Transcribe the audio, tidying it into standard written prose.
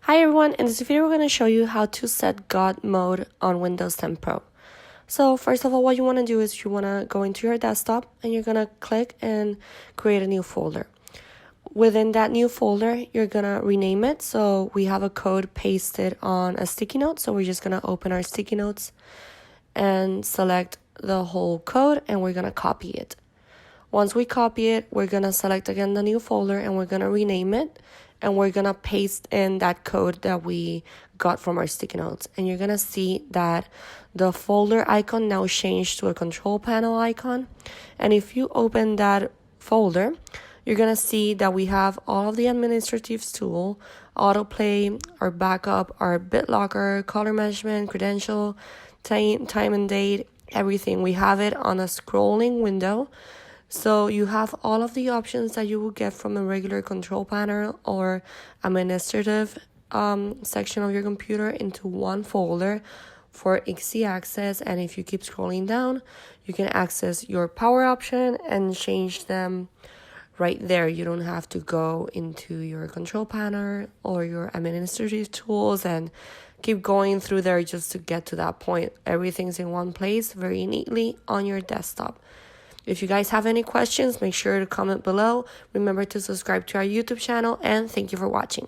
Hi everyone, in this video we're going to show you how to set God mode on Windows 10 Pro. So first of all, what you want to do is you want to go into your desktop and you're going to click and create a new folder. Within that new folder, you're going to rename it. So we have a code pasted on a sticky note. So we're just going to open our sticky notes and select the whole code and we're going to copy it. Once we copy it, we're going to select again the new folder and we're going to rename it. And we're going to paste in that code that we got from our sticky notes. And you're going to see that the folder icon now changed to a control panel icon. And if you open that folder, you're going to see that we have all of the administrative tool, autoplay, our backup, our BitLocker, color management, credential, time and date, everything. We have it on a scrolling window. So you have all of the options that you would get from a regular control panel or administrative section of your computer into one folder for easy access. And if you keep scrolling down, you can access your power option and change them right there. You don't have to go into your control panel or your administrative tools and keep going through there just to get to that point. Everything's in one place very neatly on your desktop. If you guys have any questions, make sure to comment below. Remember to subscribe to our YouTube channel, and thank you for watching.